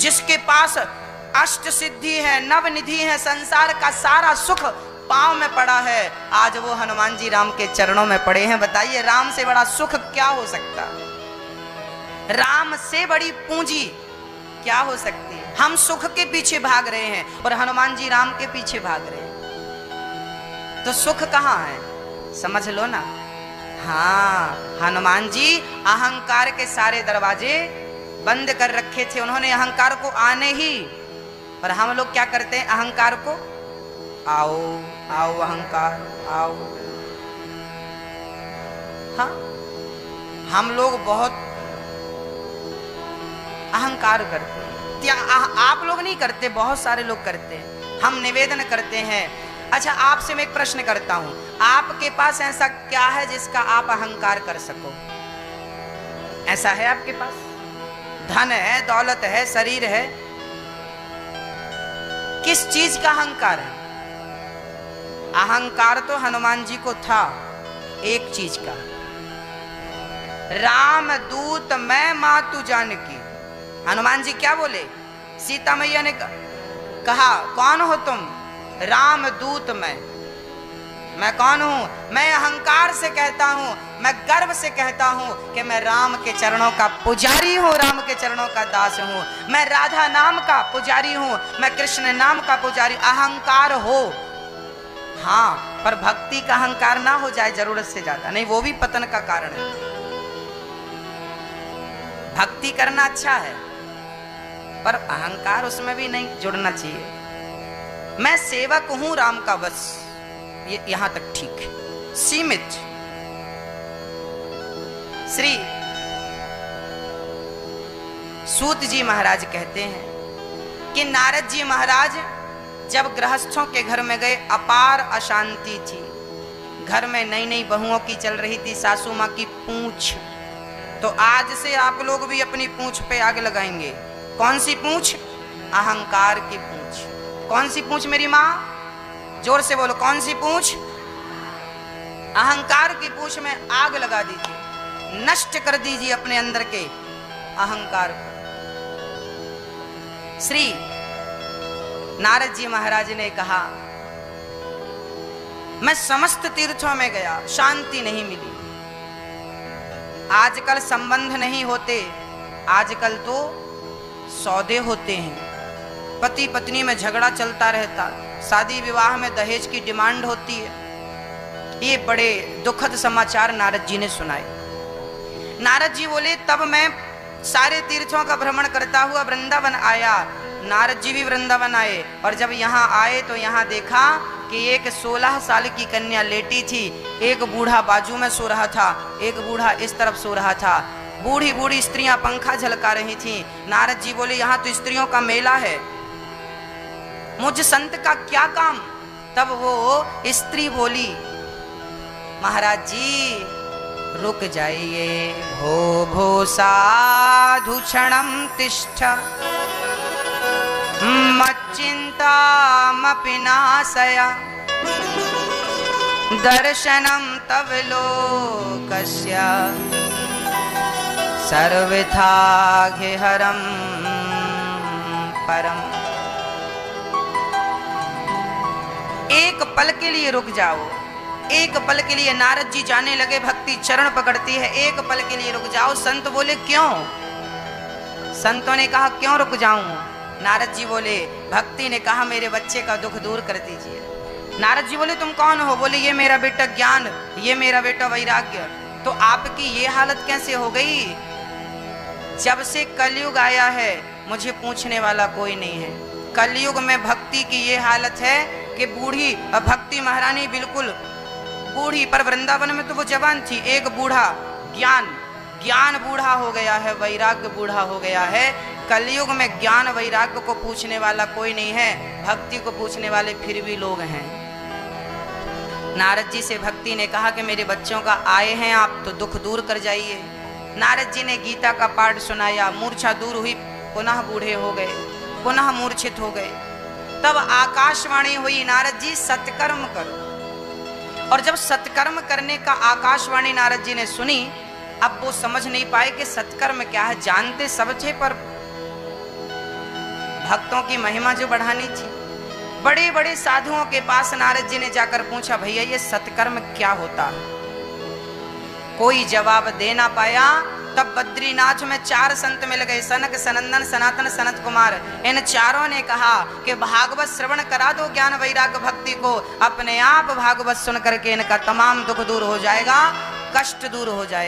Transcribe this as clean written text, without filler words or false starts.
जिसके पास अष्ट सिद्धि है, नवनिधि है, संसार का सारा सुख पांव में पड़ा है, आज वो हनुमान जी राम के चरणों में पड़े हैं। बताइए राम से बड़ा सुख क्या हो सकता, राम से बड़ी पूंजी क्या हो सकती है। हम सुख के पीछे भाग रहे हैं और हनुमान जी राम के पीछे भाग रहे हैं, तो सुख कहाँ है, समझ लो ना। हाँ, हनुमान जी अहंकार के सारे दरवाजे बंद कर रखे थे, उन्होंने अहंकार को आने ही। पर हम लोग क्या करते हैं, अहंकार को आओ आओ अहंकार आओ। हाँ, हम लोग बहुत अहंकार करते हैं। क्या आप लोग नहीं करते, बहुत सारे लोग करते हैं। हम निवेदन करते हैं। अच्छा, आपसे मैं एक प्रश्न करता हूं, आपके पास ऐसा क्या है जिसका आप अहंकार कर सको? ऐसा है आपके पास? धन है, दौलत है, शरीर है, किस चीज का अहंकार है? अहंकार तो हनुमान जी को था एक चीज का, राम दूत मैं मातु जानकी। हनुमान जी क्या बोले? सीता मैया ने कहा कौन हो तुम? राम दूत मैं कौन हूं? मैं अहंकार से कहता हूं, मैं गर्व से कहता हूं कि मैं राम के चरणों का पुजारी हूं, राम के चरणों का दास हूं, मैं राधा नाम का पुजारी हूं, मैं कृष्ण नाम का पुजारी। अहंकार हो हाँ, पर भक्ति का अहंकार ना हो जाए जरूरत से ज्यादा, नहीं वो भी पतन का कारण है। भक्ति करना अच्छा है पर अहंकार उसमें भी नहीं जुड़ना चाहिए। मैं सेवक हूं राम का, बस ये यहां तक ठीक है, सीमित। श्री सूत जी महाराज कहते हैं कि नारद जी महाराज जब गृहस्थों के घर में गए, अपार अशांति थी, घर में नई नई बहुओं की चल रही थी, सासू माँ की पूंछ। तो आज से आप लोग भी अपनी पूंछ पे आग लगाएंगे। कौन सी पूंछ? अहंकार की पूंछ। कौन सी पूंछ मेरी माँ? जोर से बोलो, कौन सी पूंछ? अहंकार की पूंछ में आग लगा दीजिए, नष्ट कर दीजिए अपने अंदर के अहंकार को। श्री नारद जी महाराज ने कहा मैं समस्त तीर्थों में गया, शांति नहीं मिली। आजकल संबंध नहीं होते, आजकल तो सौदे होते हैं, पति पत्नी में झगड़ा चलता रहता, शादी विवाह में दहेज की डिमांड होती है। ये बड़े दुखद समाचार नारद जी ने सुनाए। नारद जी बोले तब मैं सारे तीर्थों का भ्रमण करता हुआ वृंदावन आया। नारद जी भी वृंदावन आए और जब यहाँ आए तो यहाँ देखा कि एक 16 साल की कन्या लेटी थी, एक बूढ़ा बाजू में सो रहा था, एक बूढ़ा इस तरफ सो रहा था। बूढ़ी बूढ़ी स्त्रियां पंखा झलका रही थीं। नारद जी बोले यहाँ तो स्त्रियों का मेला है, मुझ संत का क्या काम? तब वो स्त्री बोली महाराज जी रुक जाइए, भो भो साधु क्षणम तिष्ठ मच्चिंता मपि नाशय दर्शनम तव लोकस्य सर्वथा घेहरम परम। एक पल के लिए रुक जाओ, एक पल के लिए। नारद जी जाने लगे, भक्ति चरण पकड़ती है, एक पल के लिए रुक जाओ। संत बोले क्यों? संतों ने कहा क्यों रुक जाऊं? नारद जी बोले भक्ति ने कहा मेरे बच्चे का दुख दूर कर दीजिए। नारद जी बोले तुम कौन हो? बोले ये मेरा बेटा ज्ञान, ये मेरा बेटा वैराग्य। तो आपकी ये हालत कैसे हो गई? जब से कलयुग आया है मुझे पूछने वाला कोई नहीं है। कलयुग में भक्ति की ये हालत है कि बूढ़ी भक्ति महारानी बिल्कुल बूढ़ी, पर वृंदावन में तो वो जवान थी। एक बूढ़ा ज्ञान बूढ़ा हो गया है, वैराग्य बूढ़ा हो गया है। कलयुग में ज्ञान वैराग्य को पूछने वाला कोई नहीं है, भक्ति को पूछने वाले फिर भी लोग हैं। नारद जी से भक्ति ने कहा कि मेरे बच्चों का आए हैं आप तो दुख दूर कर जाइए। नारद जी ने गीता का पाठ सुनाया, मूर्छा दूर हुई, पुनः बूढ़े हो गए, पुनः मूर्छित हो गए। तब आकाशवाणी हुई, नारद जी सत्कर्म करो। और जब सत्कर्म करने का आकाशवाणी नारद जी ने सुनी, अब वो समझ नहीं पाए कि सत्कर्म क्या है। जानते सब थे पर भक्तों की महिमा जो बढ़ानी थी। बड़े बड़े साधुओं के पास नारद जी ने जाकर पूछा, भैया ये सत्कर्म क्या होता है? कोई जवाब दे ना पाया। तब बद्रीनाथ में 4 संत मिल गए, सनक, सनंदन, सनातन, सनत कुमार। इन चारों ने कहा कि भागवत श्रवण करा दो ज्ञान वैराग्य भक्ति को, अपने आप भागवत सुन करके इनका तमाम दुख दूर हो जाएगा, कष्ट दूर हो जाएगा।